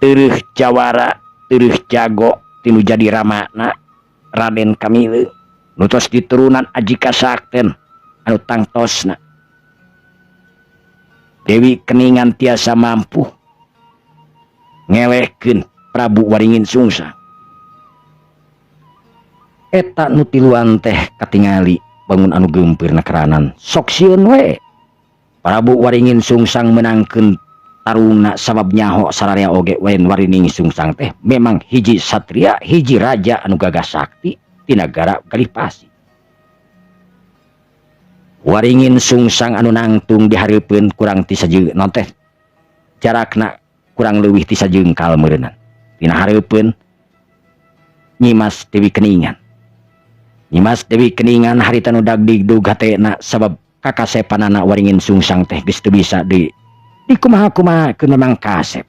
Teureus jawara, teureus jago tinu jadi ramana Raden Kamileung nu tos diturunan Aji Kasakten anu tangtosna. Dewi Keningan tiasa mampu ngelehkeun Prabu Waringin Sungsang. Eta nu tiluan teh katingali bangun anu geumpeur nakeranan sok sieun we Prabu Waringin Sungsang menangkeun tarungna sabab nyaho sararea oge wen Waringin Sungsang teh memang hiji satria hiji raja anu gagah sakti ti nagara Galipasi. Waringin Sungsang anu nangtung di hareupeun kurang ti sajeung non teh jarakna kurang leuwih ti sajeungkal meureunna tina hareupeun Nyimas Dewi Keningan. Nyimas Dewi Keningan harita nu dagdigdug hatena sabab kakasepanana Waringin Sungsang teh geus teu bisa Dikumaha-kumaha ke memang kasep.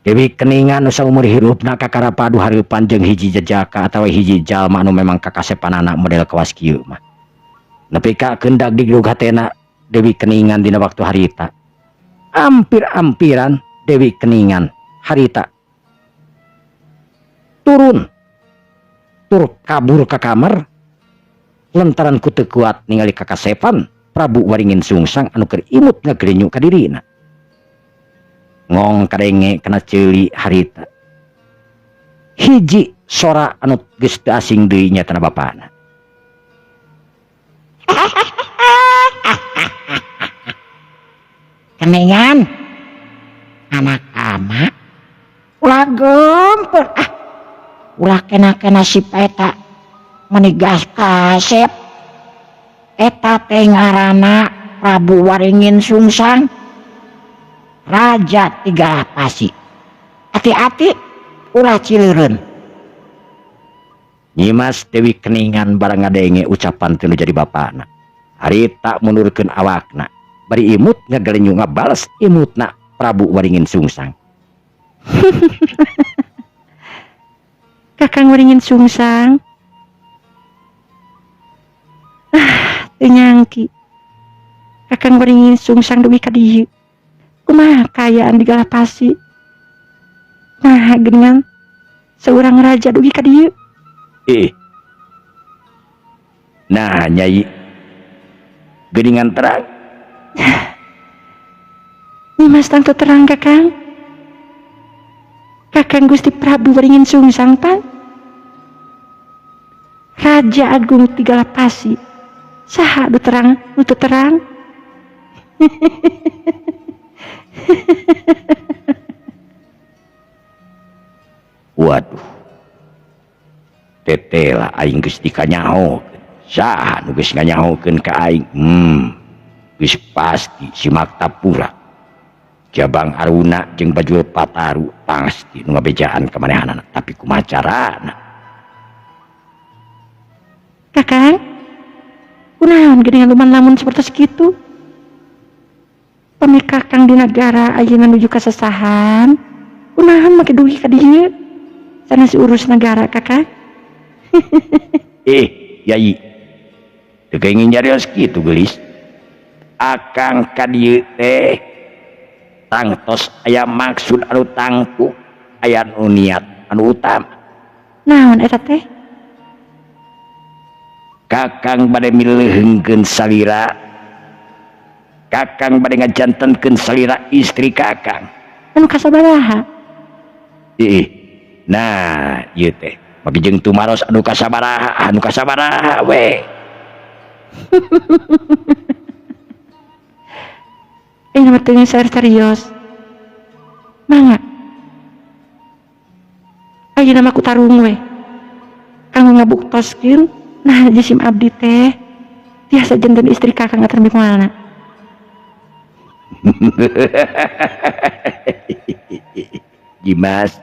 Dewi Keningan nusa umur hirupna kakarapadu hareupan jeung hiji jejaka atawa hiji jalma anu memang kakasepanana model kawas kieu mah. Nepi ka keundak diglug hatena Dewi Keningan dina waktu harita. Ampir-ampiran Dewi Keningan harita tur kabur ka kamar lantaran ku teu kuat ningali kakasepan Prabu Waringin Sungsang anu keur imut ngagerinyu ka dirina. Ngong kadenge kena ceuli harita. Hiji sora anu geus teu asing deui nyatana bapana. Keningan, anak ama, ulah gempur, ulah kena si peta menigas kasep. Eta teh ngaranna Prabu Waringin Sungsang, Raja Tiga Pasi. Hati-hati, ulah cileureun. Nyimas Dewi Keningan barang ngadenge ucapan teu jadi bapana. Harita munurkeun awakna. Bari imut ngagalenyu ngabales imutna Prabu Waringin Sungsang. Kakang Waringin Sungsang. Teu nyangki. Kakang Waringin Sungsang duwi ka dieu. Kumaha kayaan di Galapasi? Nah, geningan seorang raja duwi ka dieu. Nah, Nyai. Geningan terang. Nimas tangtu terang kakang. Kakang Gusti Prabu Waringin Sungsang pan Raja Agung Tigalapasi. Saha nu terang? Waduh. Tetela aing geus dikanyahokeun. Saha nu geus nganyahokeun ka aing? Geus pasti si Maktapura. Jabang Aruna jeung Bajul Pataru pasti nu ngabejaan ka manehanana, tapi kumaha carana? Kakang, kunaon geuningan luman lamun sapertos kitu? Pami kakang di nagara ayeuna nuju ka sasahan, kunaon make duwi ka dieu? Sanes urus negara kakang. Yai. Teu kenging nyarios kitu geulis. Akang ka dieu teh tangtos aya maksud anu tangtu, aya anu niat anu utama. Naon eta teh? Kakang bade mileungkeun salira. Kakang bade ngajantenkeun salira istri kakang. Anu kasabaraha? Nah, ieu teh bagi jeung tumaros anu kasabaraha we. Ini bertanya serius. Mangga. Ayeuna mah ku tarung we. Kanggo ngabuktoskeun nah jisim abdi teh tiasa janten istri kakang ngater di mana. Nyimas.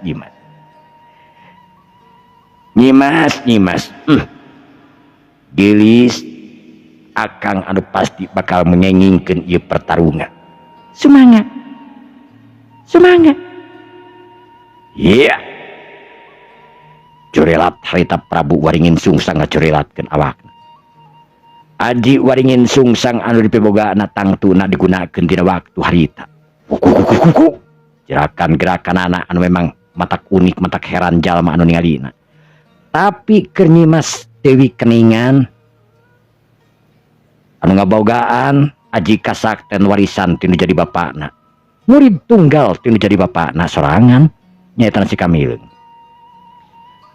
Gelis akang anu pasti bakal mengengingkeun ieu pertarungan. Sumangga. Iya. Corelat harita Prabu Waringin Sungsang ngacorelatkeun awakna. Aji Waringin Sungsang anu dipibogaana tangtuna digunakeun dina waktu harita. Gerakan-gerakanana anu memang matak unik, matak heran jalma anu ningalina. Tapi keur Nyimas Dewi Keningan anu ngabogaan aji kasakten warisan tinu jadi bapakna, murid tunggal tinu jadi bapakna sorangan nyaeta si Kamileung.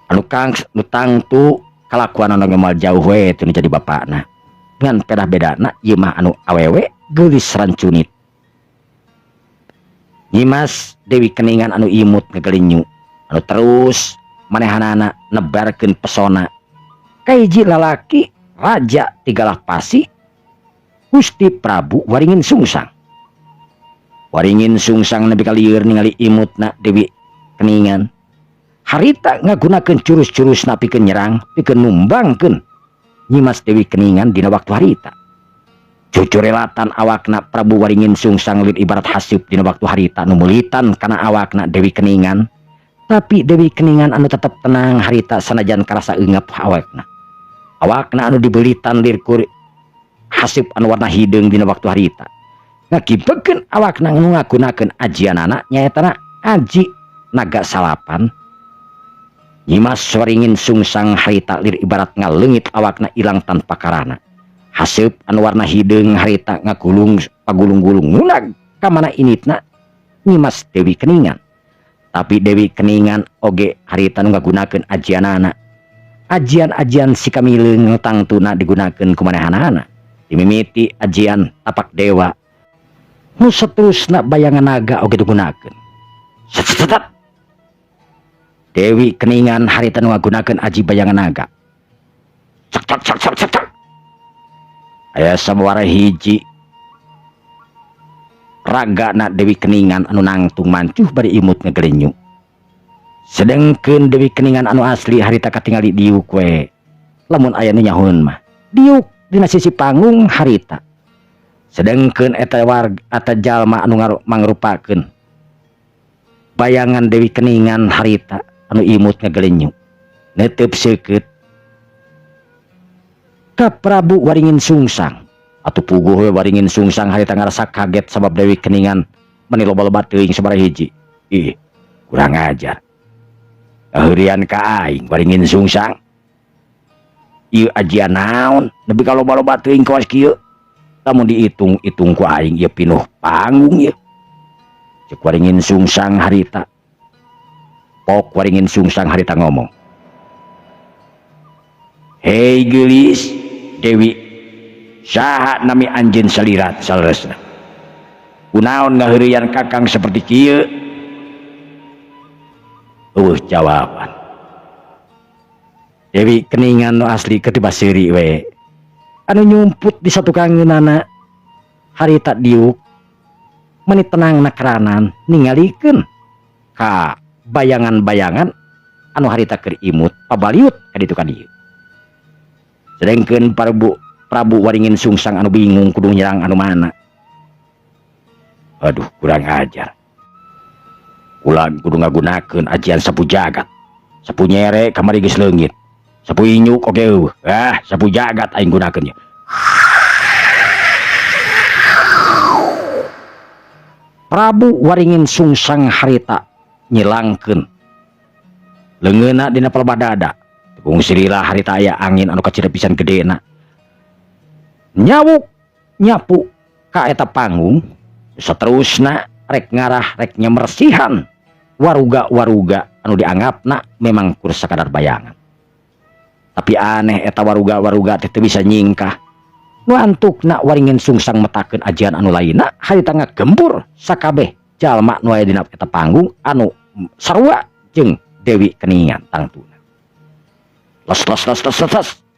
Anu kang nu tangtu kalakuan anu ngemal jauh we tinu jadi bapakna. Ngan pedah bedana ieu mah anu awewe geulis rancunit. Nyimas Dewi Keningan anu imut ngageulinyu, anu terus manehanana nebarkeun pesona ka hiji lalaki Raja Tigalapasi Gusti Prabu Waringin Sungsang. Waringin Sungsang nepi ka lieur ningali imutna Dewi Keningan. Harita ngagunakeun jurus-jurusna pikeun nyerang, pikeun numbangkeun Nyimas Dewi Keningan dina waktu harita. cucurelatan awakna Prabu Waringin Sungsang lin ibarat haseup dina waktu harita nu meulitan kana awakna Dewi Keningan. Tapi Dewi Keningan anu tetep tenang harita sanajan karasa eungap awakna. Awakna anu dibelitan lirkur haseup anu warna hideung dina waktu harita. Ngakibekeun awakna anu ngagunakeun ajianana nyaetana aji naga salapan. Nyimas Waringin Sungsang harita lir ibarat ngaleungit awakna ilang tanpa karana. Haseup anu warna hideung harita ngagulung pagulung-gulung ngunag ka mana initna Nyimas Dewi Keningan. Tapi Dewi Keningan oge harita nu ngagunakeun ajianana. Ajian-ajian si kamileung nu tangtuna digunakeun kumanehanana. Dimimiti ajian tapak dewa. Nu saterusna bayangan naga oge digunakeun. Set. Dewi Keningan harita nu ngagunakeun aji bayangan naga. Cak. Aya sabawara hiji ragana Dewi Keningan anu nangtung mancuh bari imut ngagelenyuk. Sedengkeun Dewi Keningan anu asli harita katingali diuk we. Lamun aya nu nyahun mah diuk dina sisi panggung harita. Sedengkeun eta jalma anu mangrupakeun bayangan Dewi Keningan harita anu imut ngagelenyuk neuteub seukeut ka Prabu Waringin Sungsang. Atuh puguh we Waringin Sungsang harita ngarasa kaget sabab Dewi Keningan meni loba-loba teuing sabaraha hiji. Ih, kurang ajar. Aheurian ka aing Waringin Sungsang. Ieu ajian naon? Nepi ka loba-loba teuing kawas kieu. Lamun diitung-itung ku aing ieu pinuh panggung ieu. Cek Waringin Sungsang harita. Pok Waringin Sungsang harita ngomong. Hei geulis Dewi, saha nami anjeun salirat saleresna? Kunaon ngaheureuyan kakang seperti kieu? Jawaban. Dewi Keningan nu asli ketiba seuri we. Anu nyumput di satu kangeunana harita diuk menit tenang nakeranan ningalikeun ka bayangan-bayangan anu harita keur imut pabaliut ka ditu ka dieu. Sedengkeun Prabu Waringin Sungsang anu bingung kudu nyerang anu mana. Aduh, kurang ajar. Ulang kudu ngagunakeun ajian sapu jagat. Sapu nyere kamari geus leungit. Sapu inyuk oge eueuh. Sapu jagat aing gunakeun nya. Prabu Waringin Sungsang harita nyilangkeun leungeunna dina palebadada. Kung silila harita aya angin anu kacida pisan gedena. Nyawuk nyapu ka eta panggung. Saterusna rek ngarah rek nyamersihan waruga-waruga anu dianggapna memang kur sakadar bayangan. Tapi aneh eta waruga-waruga teh teu bisa nyingkah. Nu antukna Waringin Sungsang metakeun ajian anu lainna harita ngagembur sakabeh jalma nu aya dina eta panggung anu sarua jeung Dewi Keningan tangtuna. Los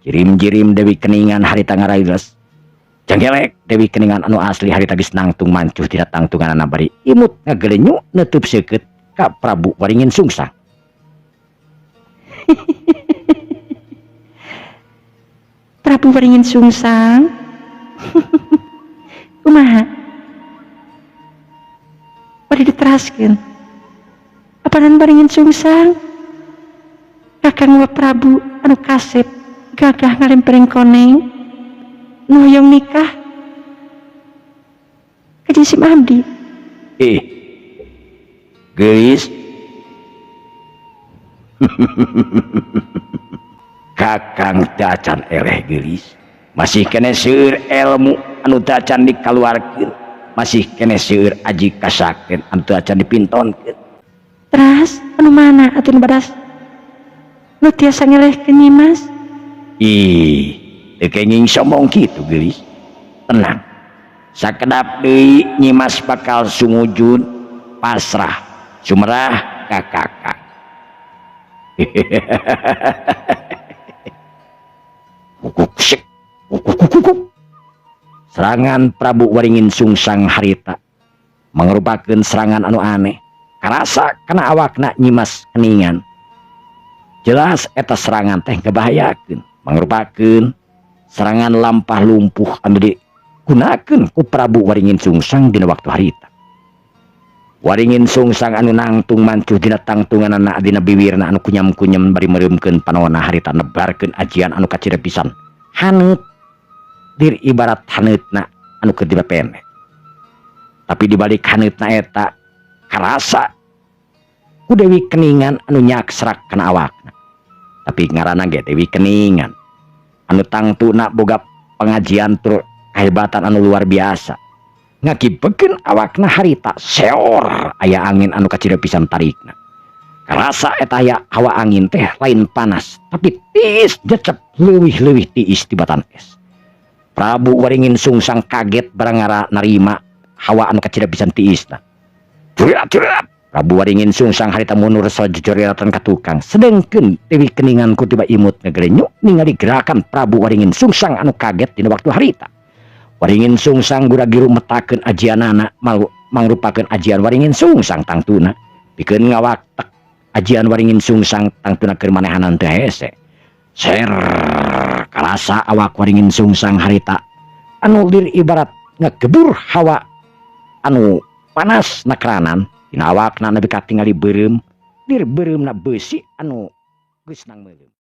jirim-jirim Dewi Keningan harita ngarailes. Janggelek Dewi Keningan anu asli harita geus nangtung mancuh tina tangtunganna bari imut ngagelenyuk neuteub seukeut ka Prabu Waringin Sungsang. Prabu Waringin Sungsang. Kumaha? Bari diteraskeun. Apanan Waringin Sungsang? Kakang wa Prabu anu kasep gagah ngalempereng koneng nu hoyong nikah ka Jisim Abdi. Geulis. Kakang teu acan eleh geulis. Masih kene seueur ilmu anu teu acan dikaluarkeun. Masih kene seueur aji kasakten anu teu acan dipintonkeun. Teras anu mana atuh nu badas nu tiasa ngelehkeun Nyimas? Teu kenging sombong kitu geulis. Tenang. Sakedap deui Nyimas bakal sumujud pasrah sumerah ka kakang. Serangan Prabu Waringin Sungsang harita mangrupakeun serangan anu aneh karasa kana awakna Nyimas Keningan. Jelas eta serangan teh ngabahayakeun mangrupakeun serangan lampah lumpuh anu gunakeun ku Prabu Waringin Sungsang dina waktu harita. Waringin Sungsang anu nangtung mancuh dina tangtunganna dina bibirna anu kunyam-kunyam bari mereumkeun panonna harita nebarkeun ajian anu kacira pisan. Haneut dir ibarat haneutna anu keur dibapene. Tapi dibalik haneutna eta karasa ku Dewi Keningan anu nyaksrak kana awakna. Tapi ngaranna ge Dewi Keningan anu tangtuna boga pengajian tur kahebatan anu luar biasa. Ngakibekeun awakna harita seor aya angin anu kacira pisan tarikna. Karasa eta aya hawa angin teh lain panas tapi tiis jecep leuwih-leuwih tiis tibatan es. Prabu Waringin Sungsang kaget barangara narima hawa anu kacira pisan tiisna. Curat. Prabu Waringin Sungsang harita mundur sajejoratan ka tukang. Sedengkeun Dewi Keningan ku tiba imut ngagrenyuk ningali gerakan Prabu Waringin Sungsang anu kaget dina waktu harita. Waringin Sungsang gura-giru metakeun ajianana mangrupakeun ajian Waringin Sungsang tangtuna. Pikeun ngawaktek ajian Waringin Sungsang tangtuna keur manehanan teu hese. Ser karasa awak Waringin Sungsang harita anu lir ibarat ngagebur hawa anu panas nakeranan dina awakna nepi ka tingali beureum lir beureumna beusi anu geus nang meuleum.